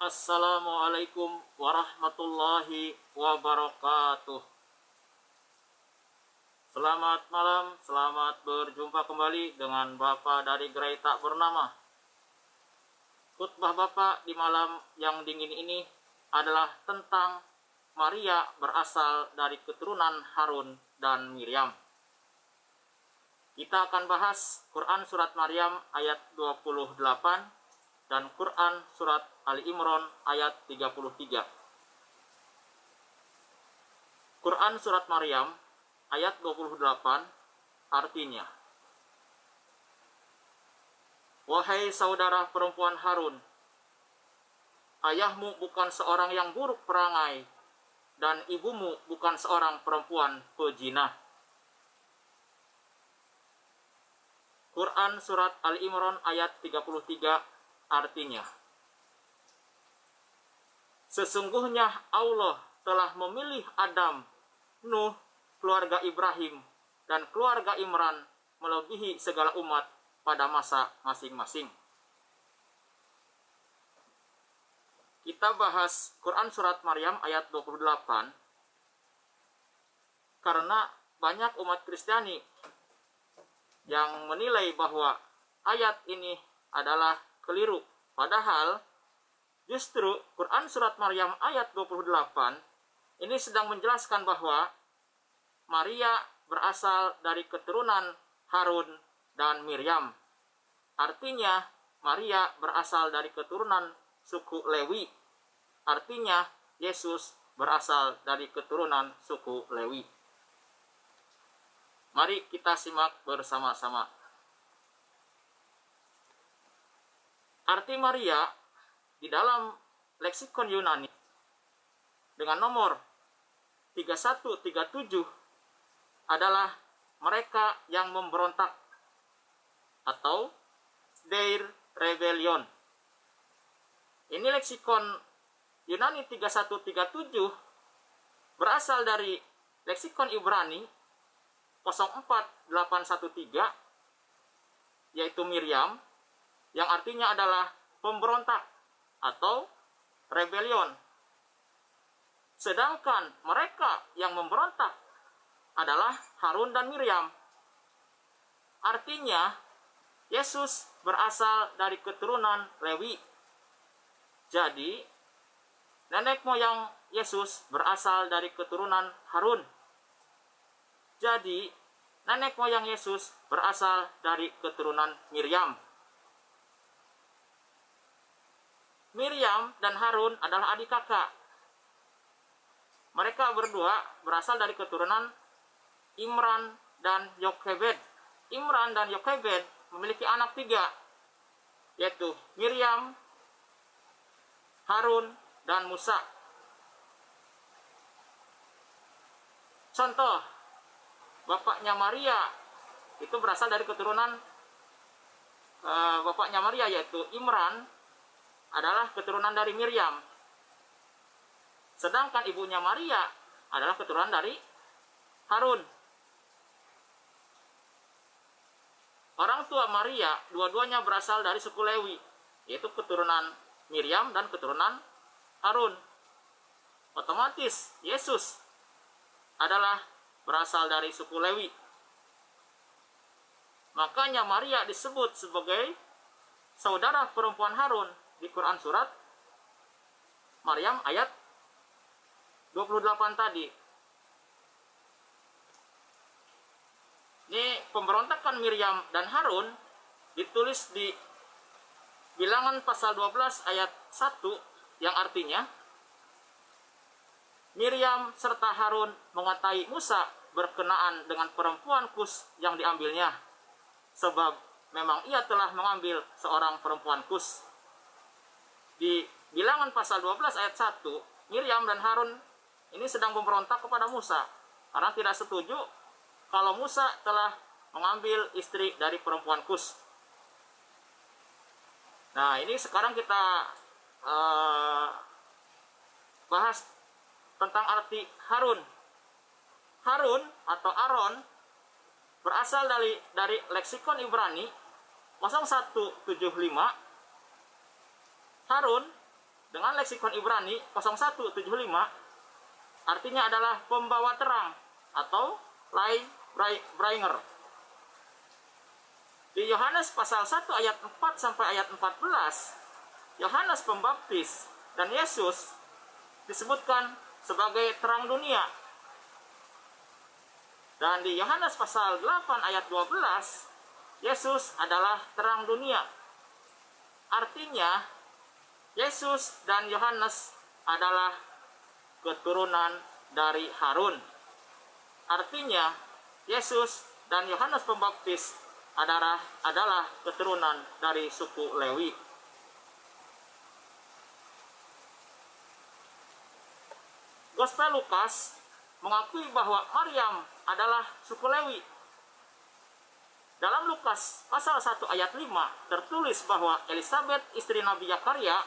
Assalamualaikum warahmatullahi wabarakatuh. Selamat malam, selamat berjumpa kembali dengan Bapak dari Gerai Tak Bernama. Khutbah Bapak di malam yang dingin ini adalah tentang Maria berasal dari keturunan Harun dan Miriam. Kita akan bahas Quran Surat Maryam ayat 28 dan Quran Surat Ali Imran ayat 33. Quran Surat Maryam ayat 28 artinya, wahai saudara perempuan Harun, ayahmu bukan seorang yang buruk perangai, dan ibumu bukan seorang perempuan pejinah. Quran Surat Ali Imran ayat 33 artinya, sesungguhnya Allah telah memilih Adam, Nuh, keluarga Ibrahim, dan keluarga Imran melebihi segala umat pada masa masing-masing. Kita bahas Quran Surat Maryam ayat 28 karena banyak umat Kristiani yang menilai bahwa ayat ini adalah keliru. Padahal justru Quran Surat Maryam ayat 28 ini sedang menjelaskan bahwa Maria berasal dari keturunan Harun dan Miriam. Artinya Maria berasal dari keturunan suku Lewi. Artinya Yesus berasal dari keturunan suku Lewi. Mari kita simak bersama-sama. Arti Maria di dalam leksikon Yunani dengan nomor 3137 adalah mereka yang memberontak atau their rebellion. Ini leksikon Yunani 3137 berasal dari leksikon Ibrani 04813 yaitu Miriam, yang artinya adalah pemberontak atau rebellion. Sedangkan mereka yang memberontak adalah Harun dan Miriam. Artinya Yesus berasal dari keturunan Lewi. Jadi nenek moyang Yesus berasal dari keturunan Harun. Jadi nenek moyang Yesus berasal dari keturunan Miriam. Miriam dan Harun adalah adik kakak. Mereka berdua berasal dari keturunan Imran dan Yokebed. Imran dan Yokebed memiliki anak 3, yaitu Miriam, Harun, dan Musa. Contoh, bapaknya Maria itu berasal dari keturunan bapaknya Maria, yaitu Imran, adalah keturunan dari Miriam. Sedangkan ibunya Maria adalah keturunan dari Harun. Orang tua Maria dua-duanya berasal dari suku Lewi, yaitu keturunan Miriam dan keturunan Harun. Otomatis Yesus adalah berasal dari suku Lewi. Makanya Maria disebut sebagai saudara perempuan Harun di Quran Surat Maryam ayat 28 tadi. Ini pemberontakan Miriam dan Harun ditulis di Bilangan pasal 12 ayat 1 yang artinya, Miriam serta Harun mengatai Musa berkenaan dengan perempuan Kus yang diambilnya, sebab memang ia telah mengambil seorang perempuan Kus. Di Bilangan pasal 12 ayat 1, Miriam dan Harun ini sedang memberontak kepada Musa karena tidak setuju kalau Musa telah mengambil istri dari perempuan Kus. Nah, ini sekarang kita bahas tentang arti Harun. Harun atau Aaron berasal dari leksikon Ibrani 0175. Harun dengan leksikon Ibrani 0175 artinya adalah pembawa terang atau light bringer. Di Yohanes pasal 1 ayat 4 sampai ayat 14, Yohanes Pembaptis dan Yesus disebutkan sebagai terang dunia. Dan di Yohanes pasal 8 ayat 12, Yesus adalah terang dunia. Artinya, Yesus dan Yohanes adalah keturunan dari Harun. Artinya, Yesus dan Yohanes Pembaptis adalah keturunan dari suku Lewi. Gospel Lukas mengakui bahwa Maryam adalah suku Lewi. Dalam Lukas pasal 1 ayat 5 tertulis bahwa Elisabet istri Nabi Zakaria,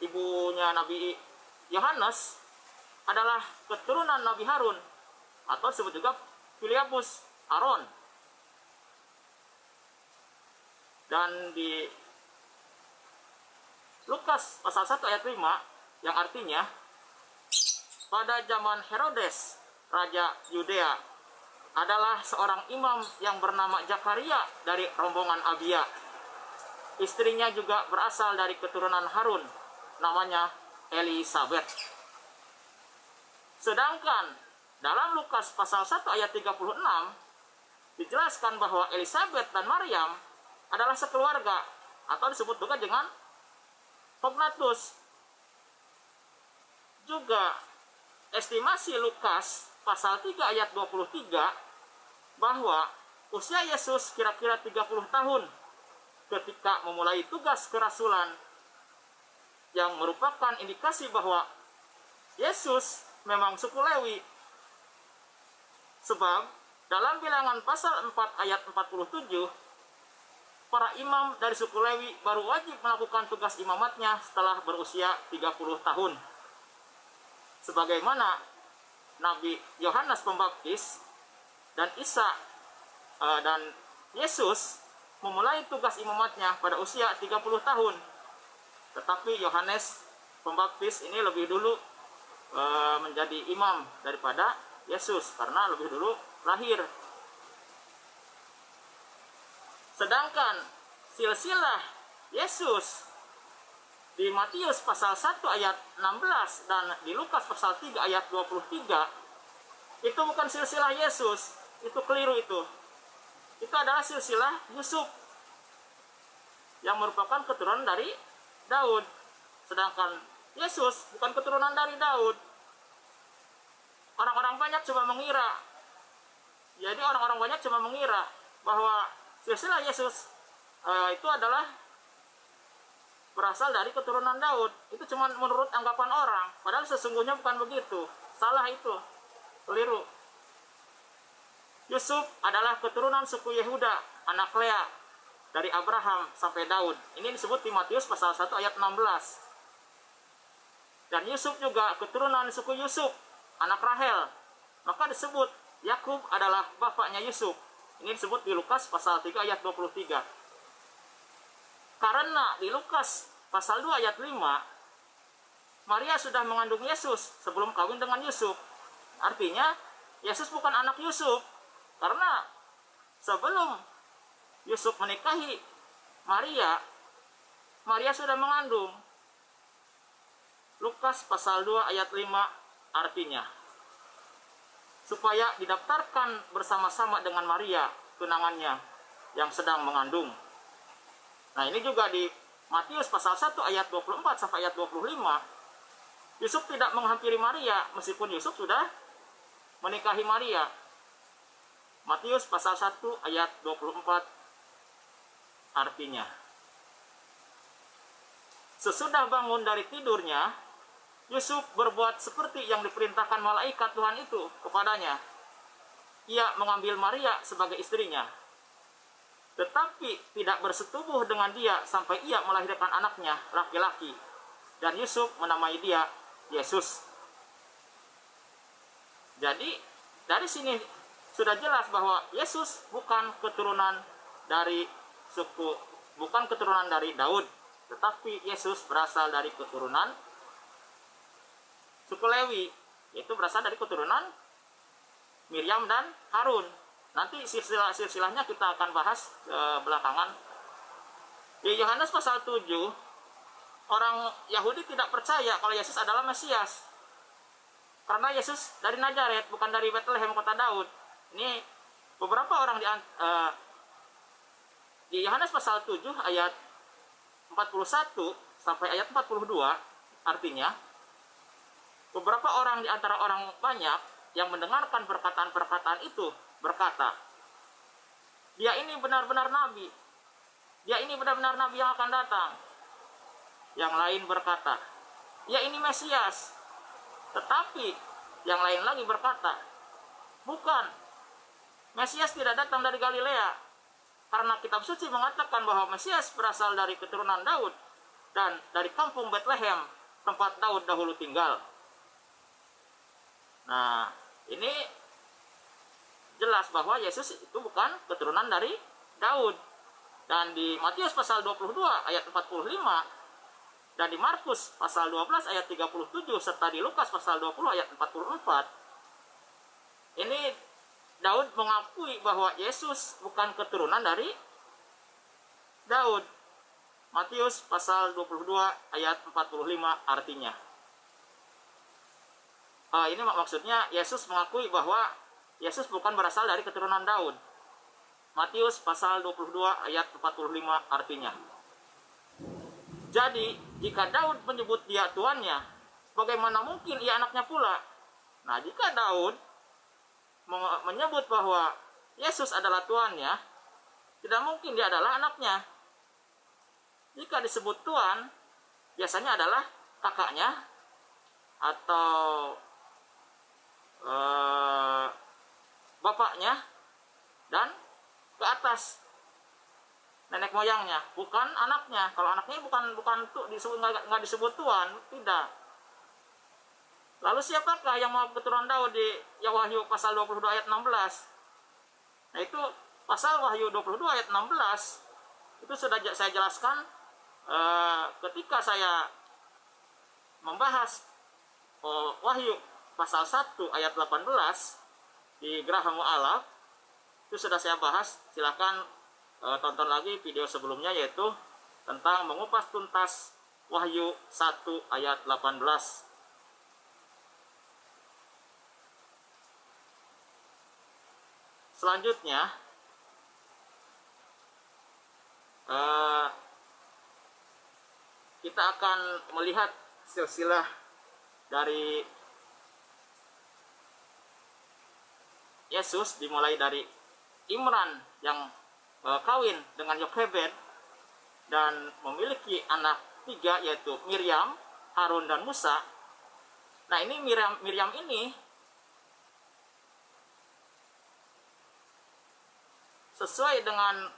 ibunya Nabi Yohanes, adalah keturunan Nabi Harun atau disebut juga Filiabus Aaron. Dan di Lukas pasal 1 ayat 5 yang artinya pada zaman Herodes raja Yudea adalah seorang imam yang bernama Zakaria dari rombongan Abia. Istrinya juga berasal dari keturunan Harun, namanya Elisabet. Sedangkan dalam Lukas pasal 1 ayat 36 dijelaskan bahwa Elisabet dan Maryam adalah sekeluarga atau disebut juga dengan cognatus. Juga estimasi Lukas pasal 3 ayat 23 bahwa usia Yesus kira-kira 30 tahun ketika memulai tugas kerasulan, yang merupakan indikasi bahwa Yesus memang suku Lewi. Sebab dalam Bilangan pasal 4 ayat 47, para imam dari suku Lewi baru wajib melakukan tugas imamatnya setelah berusia 30 tahun. Sebagaimana Nabi Yohanes Pembaptis dan Isa dan Yesus memulai tugas imamatnya pada usia 30 tahun. Tetapi Yohanes Pembaptis ini lebih dulu menjadi imam daripada Yesus karena lebih dulu lahir. Sedangkan silsilah Yesus di Matius pasal 1 ayat 16 dan di Lukas pasal 3 ayat 23 itu bukan silsilah Yesus, itu keliru itu. Itu adalah silsilah Yusuf yang merupakan keturunan dari Daud. Sedangkan Yesus bukan keturunan dari Daud. Orang-orang banyak cuma mengira. Jadi orang-orang banyak cuma mengira bahwa silsilah Yesus itu adalah berasal dari keturunan Daud. Itu cuma menurut anggapan orang. Padahal sesungguhnya bukan begitu. Salah itu. Keliru. Yusuf adalah keturunan suku Yehuda, anak Lea, dari Abraham sampai Daud. Ini disebut di Matius pasal 1 ayat 16. Dan Yusuf juga keturunan suku Yusuf, anak Rahel. Maka disebut Yakub adalah bapaknya Yusuf. Ini disebut di Lukas pasal 3 ayat 23. Karena di Lukas pasal 2 ayat 5, Maria sudah mengandung Yesus sebelum kawin dengan Yusuf. Artinya Yesus bukan anak Yusuf. Karena sebelum Yusuf menikahi Maria, Maria sudah mengandung. Lukas pasal 2 ayat 5 artinya supaya didaftarkan bersama-sama dengan Maria, tunangannya yang sedang mengandung. Nah, ini juga di Matius pasal 1 ayat 24 sampai ayat 25. Yusuf tidak menghampiri Maria meskipun Yusuf sudah menikahi Maria. Matius pasal 1 ayat 24 artinya sesudah bangun dari tidurnya, Yusuf berbuat seperti yang diperintahkan malaikat Tuhan itu kepadanya. Ia mengambil Maria sebagai istrinya, tetapi tidak bersetubuh dengan dia sampai ia melahirkan anaknya laki-laki. Dan Yusuf menamai dia Yesus. Jadi dari sini sudah jelas bahwa Yesus bukan keturunan dari bukan keturunan dari Daud, tetapi Yesus berasal dari keturunan suku Lewi, yaitu berasal dari keturunan Miriam dan Harun. Nanti silsilahnya kita akan bahas belakangan. Di Yohanes pasal 7, orang Yahudi tidak percaya kalau Yesus adalah Mesias. Karena Yesus dari Nazaret, bukan dari Bethlehem kota Daud. Ini beberapa orang di Yohanes pasal 7 ayat 41 sampai ayat 42, artinya beberapa orang di antara orang banyak yang mendengarkan perkataan-perkataan itu berkata, dia ini benar-benar nabi. Dia ini benar-benar nabi yang akan datang. Yang lain berkata, ya ini Mesias. Tetapi yang lain lagi berkata, bukan, Mesias tidak datang dari Galilea. Karena kitab suci mengatakan bahwa Mesias berasal dari keturunan Daud dan dari kampung Bethlehem, tempat Daud dahulu tinggal. Nah, ini jelas bahwa Yesus itu bukan keturunan dari Daud. Dan di Matius pasal 22 ayat 45 dan di Markus pasal 12 ayat 37 serta di Lukas pasal 20 ayat 44, ini Daud mengakui bahwa Yesus bukan keturunan dari Daud. Matius pasal 22 ayat 45 artinya. Ini maksudnya Yesus mengakui bahwa Yesus bukan berasal dari keturunan Daud. Matius pasal 22 ayat 45 artinya. Jadi, jika Daud menyebut dia tuannya, bagaimana mungkin ia anaknya pula? Nah, jika Daud menyebut bahwa Yesus adalah tuannya, tidak mungkin dia adalah anaknya. Jika disebut tuan, biasanya adalah kakaknya atau bapaknya dan ke atas nenek moyangnya, bukan anaknya. Kalau anaknya bukan tuh disebut, nggak disebut tuan, tidak. Lalu siapakah yang mau keturunan Daud di Wahyu pasal 22 ayat 16? Nah, itu pasal Wahyu 22 ayat 16 itu sudah saya jelaskan ketika saya membahas Wahyu pasal 1 ayat 18 di Geraha Mu'alaf. Itu sudah saya bahas. Silahkan tonton lagi video sebelumnya, yaitu tentang mengupas tuntas Wahyu 1 ayat 18. Selanjutnya kita akan melihat silsilah dari Yesus, dimulai dari Imran yang kawin dengan Yokebed dan memiliki anak 3, yaitu Miriam, Harun, dan Musa. Nah, ini Miriam ini sesuai dengan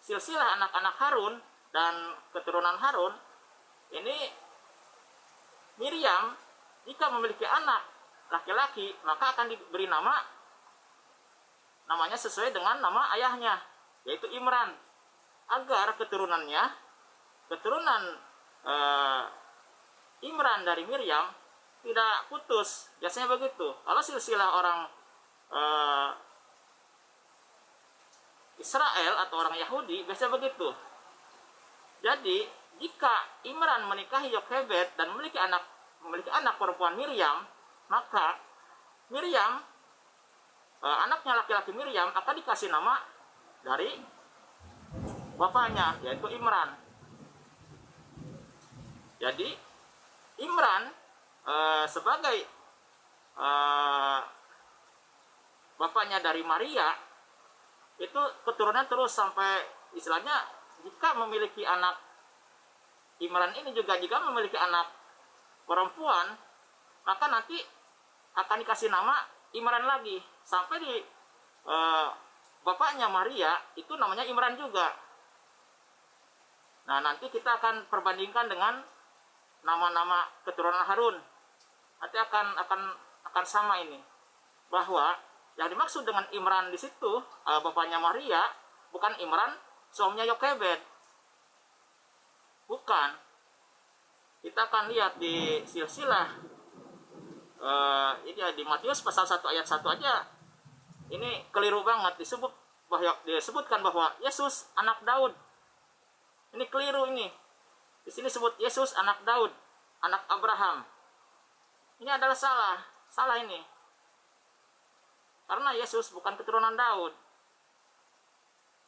silsilah anak-anak Harun dan keturunan Harun. Ini Miriam jika memiliki anak laki-laki, maka akan diberi namanya sesuai dengan nama ayahnya, yaitu Imran, agar keturunan Imran dari Miriam tidak putus. Biasanya begitu. Kalau silsilah orang Israel atau orang Yahudi biasanya begitu. Jadi jika Imran menikahi Yokebed dan memiliki anak perempuan Miriam, maka Miriam, anaknya laki-laki Miriam akan dikasih nama dari bapaknya, yaitu Imran. Jadi Imran sebagai bapaknya dari Maria, itu keturunan terus sampai istilahnya jika memiliki anak, Imran ini juga jika memiliki anak perempuan, maka nanti akan dikasih nama Imran lagi sampai di bapaknya Maria itu namanya Imran juga. Nah, nanti kita akan perbandingkan dengan nama-nama keturunan Harun. Nanti akan sama ini, bahwa yang dimaksud dengan Imran di situ bapaknya Maria bukan Imran suaminya Yokebed, bukan. kita akan lihat di silsilah ini ya, di Matius pasal 1 ayat 1 aja ini keliru banget, disebutkan bahwa Yesus anak Daud. Ini keliru ini. Di sini sebut Yesus anak Daud, anak Abraham. Ini adalah salah ini. Karena Yesus bukan keturunan Daud.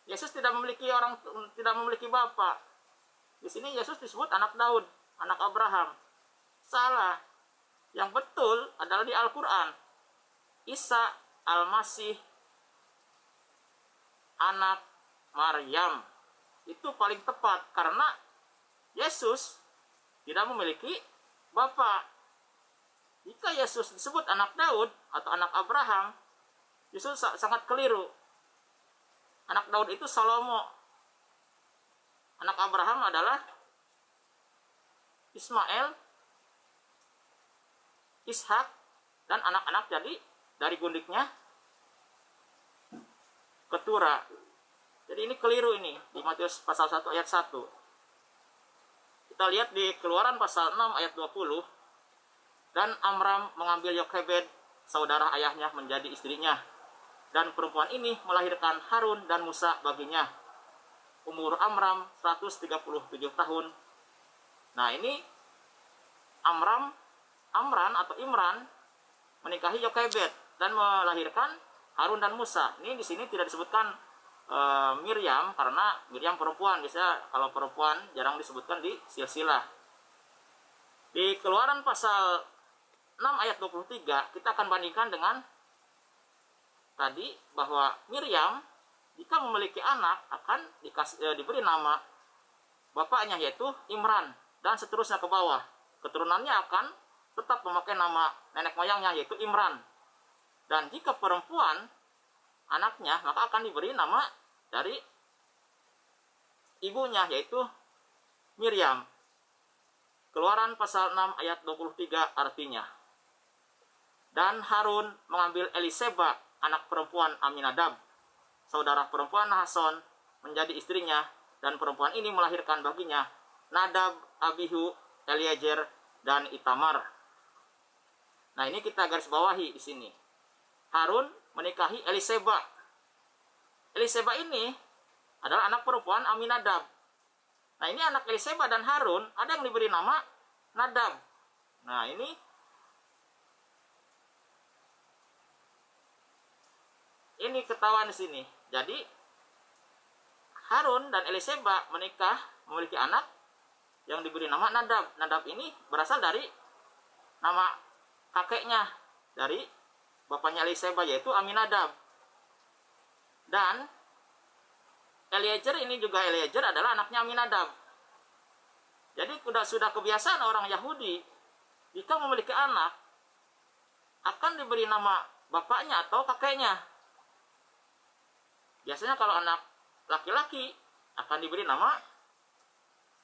Yesus tidak memiliki bapa. Di sini Yesus disebut anak Daud, anak Abraham. Salah. Yang betul adalah di Al-Quran. Isa Al-Masih anak Maryam. Itu paling tepat karena Yesus tidak memiliki bapa. Jika Yesus disebut anak Daud atau anak Abraham, Yesus sangat keliru. Anak Daud itu Salomo. Anak Abraham adalah Ismail, Ishak, dan anak-anak jadi dari gundiknya Ketura. Jadi ini keliru ini di Matius pasal 1 ayat 1. Kita lihat di Keluaran pasal 6 ayat 20. Dan Amram mengambil Yokebed, saudara ayahnya, menjadi istrinya. Dan perempuan ini melahirkan Harun dan Musa baginya. Umur Amram 137 tahun. Nah ini Imran menikahi Yokebed dan melahirkan Harun dan Musa. Ini di sini tidak disebutkan Miriam karena Miriam perempuan. Biasanya kalau perempuan jarang disebutkan di silsilah. Di Keluaran pasal 6 ayat 23 kita akan bandingkan dengan tadi bahwa Miriam jika memiliki anak akan diberi nama bapaknya yaitu Imran dan seterusnya ke bawah. Keturunannya akan tetap memakai nama nenek moyangnya yaitu Imran. Dan jika perempuan anaknya maka akan diberi nama dari ibunya yaitu Miriam. Keluaran pasal 6 ayat 23 artinya. Dan Harun mengambil Eliseba anak perempuan Aminadab, saudara perempuan Nahason, menjadi istrinya, dan perempuan ini melahirkan baginya Nadab, Abihu, Eliezer, dan Itamar. Nah ini kita garis bawahi di sini. Harun menikahi Eliseba. Eliseba ini adalah anak perempuan Aminadab. Nah ini anak Eliseba dan Harun ada yang diberi nama Nadab. Nah ini ketahuan di sini. Jadi Harun dan Eliseba memiliki anak yang diberi nama Nadab. Nadab ini berasal dari nama kakeknya dari bapaknya Eliseba yaitu Aminadab. Dan Eliezer adalah anaknya Aminadab. Jadi sudah kebiasaan orang Yahudi jika memiliki anak akan diberi nama bapaknya atau kakeknya. Biasanya kalau anak laki-laki akan diberi nama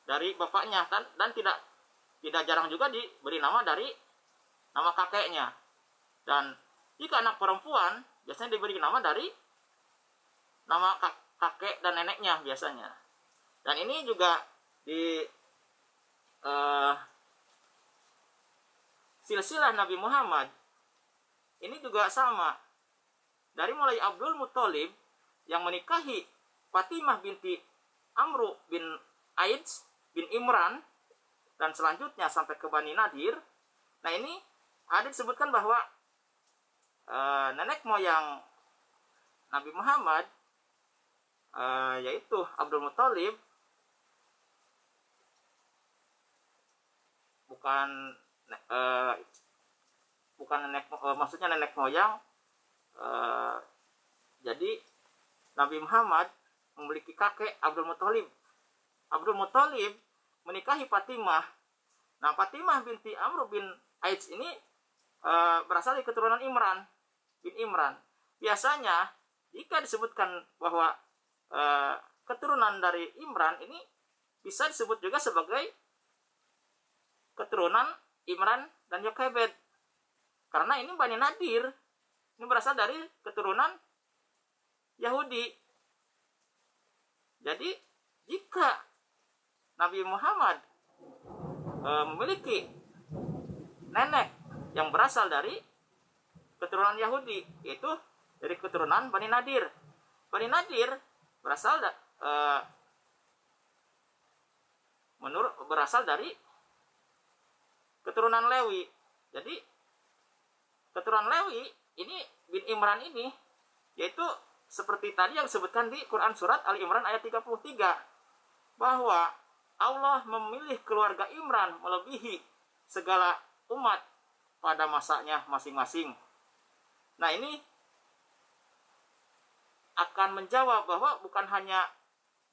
dari bapaknya dan tidak jarang juga diberi nama dari nama kakeknya. Dan jika anak perempuan biasanya diberi nama dari nama kakek dan neneknya biasanya. Dan ini juga di silsilah Nabi Muhammad ini juga sama. Dari mulai Abdul Muthalib yang menikahi Fatimah binti Amru bin Aids bin Imran dan selanjutnya sampai ke Bani Nadir. Nah ini ada disebutkan bahwa nenek moyang Nabi Muhammad yaitu Abdul Muthalib bukan maksudnya nenek moyang. Jadi Nabi Muhammad memiliki kakek Abdul Muthalib. Abdul Muthalib menikahi Fatimah. Nah Fatimah binti Amr bin Aids ini berasal dari keturunan Imran bin Imran. Biasanya jika disebutkan bahwa keturunan dari Imran ini bisa disebut juga sebagai keturunan Imran dan Yokebed. Karena ini Bani Nadir. Ini berasal dari keturunan Yahudi. Jadi jika Nabi Muhammad memiliki nenek yang berasal dari keturunan Yahudi, yaitu dari keturunan Bani Nadir. Bani Nadir berasal berasal dari keturunan Lewi. Jadi keturunan Lewi ini bin Imran ini, yaitu seperti tadi yang disebutkan di Quran surat Ali Imran ayat 33, bahwa Allah memilih keluarga Imran melebihi segala umat pada masanya masing-masing. Nah, ini akan menjawab bahwa bukan hanya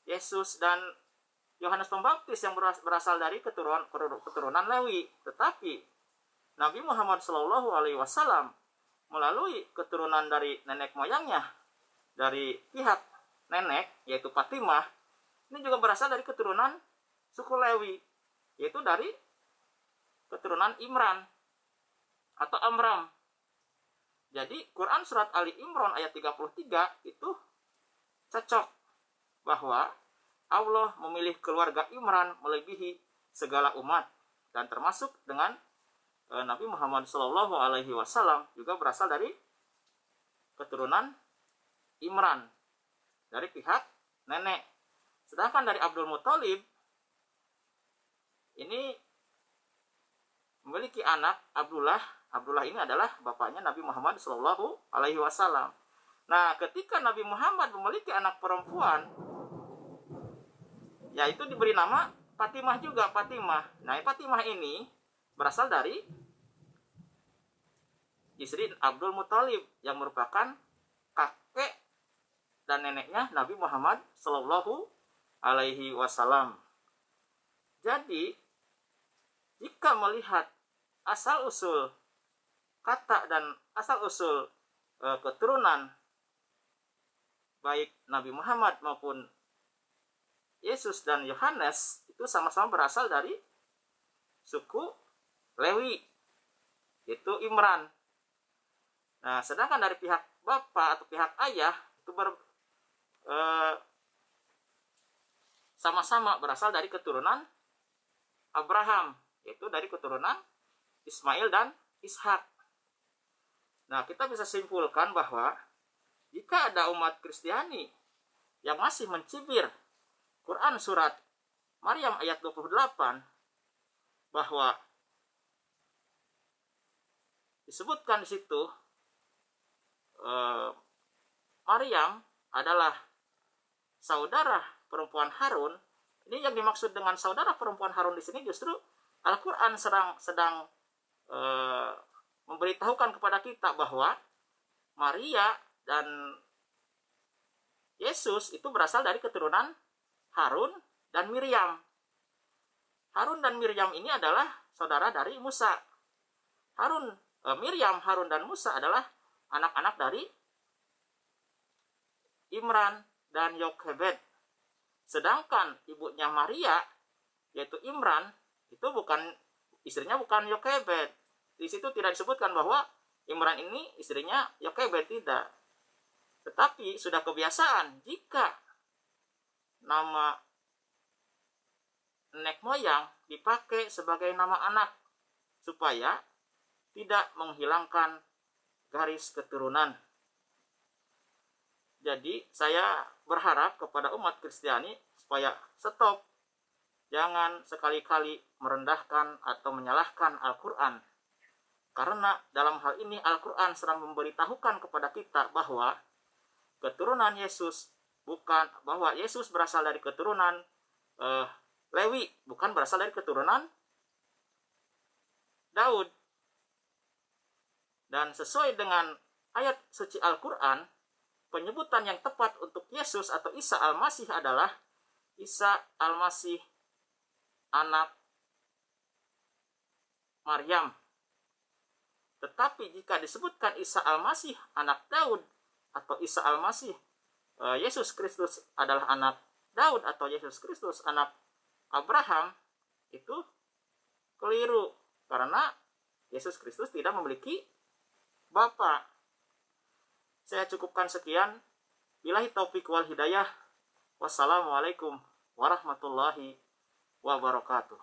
Yesus dan Yohanes Pembaptis yang berasal dari keturunan Lewi, tetapi Nabi Muhammad SAW melalui keturunan dari nenek moyangnya, dari pihak nenek yaitu Fatimah, ini juga berasal dari keturunan suku Lewi, yaitu dari keturunan Imran atau Amram. Jadi Quran surat Ali Imran ayat 33 itu cocok bahwa Allah memilih keluarga Imran melebihi segala umat, dan termasuk dengan Nabi Muhammad SAW juga berasal dari keturunan Imran dari pihak nenek. Sedangkan dari Abdul Muthalib ini memiliki anak Abdullah. Abdullah ini adalah bapaknya Nabi Muhammad SAW. Nah, ketika Nabi Muhammad memiliki anak perempuan, yaitu diberi nama Fatimah juga, Fatimah. Nah, Fatimah ini berasal dari istri Abdul Muthalib yang merupakan kakek dan neneknya Nabi Muhammad SAW. Jadi, jika melihat asal-usul kata dan asal-usul keturunan baik Nabi Muhammad maupun Yesus dan Yohanes, itu sama-sama berasal dari suku Lewi, yaitu Imran. Nah, sedangkan dari pihak bapak atau pihak ayah itu sama-sama berasal dari keturunan Abraham, yaitu dari keturunan Ismail dan Ishak. Nah, kita bisa simpulkan bahwa jika ada umat Kristiani yang masih mencibir Quran surat Maryam ayat 28, bahwa disebutkan di situ Maryam adalah saudara perempuan Harun. Ini yang dimaksud dengan saudara perempuan Harun di sini justru Al-Quran sedang memberitahukan kepada kita bahwa Maria dan Yesus itu berasal dari keturunan Harun dan Miriam. Harun dan Miriam ini adalah saudara dari Musa. Miriam, Harun dan Musa adalah anak-anak dari Imran dan Yochebed. Sedangkan ibunya Maria, yaitu Imran, itu istrinya bukan Yochebed. Di situ tidak disebutkan bahwa Imran ini istrinya Yochebed, tidak. Tetapi sudah kebiasaan jika nama nenek moyang dipakai sebagai nama anak supaya tidak menghilangkan garis keturunan. Jadi saya berharap kepada umat Kristiani supaya stop, jangan sekali-kali merendahkan atau menyalahkan Al-Quran. Karena dalam hal ini Al-Quran sedang memberitahukan kepada kita bahwa keturunan Yesus bahwa Yesus berasal dari keturunan Lewi, bukan berasal dari keturunan Daud. Dan sesuai dengan ayat suci Al-Quran, penyebutan yang tepat untuk Yesus atau Isa Al-Masih adalah Isa Al-Masih anak Maryam. Tetapi jika disebutkan Isa Al-Masih anak Daud atau Isa Al-Masih Yesus Kristus adalah anak Daud atau Yesus Kristus anak Abraham, itu keliru karena Yesus Kristus tidak memiliki bapa. Saya cukupkan sekian. Billahi taufik wal hidayah. Wassalamualaikum warahmatullahi wabarakatuh.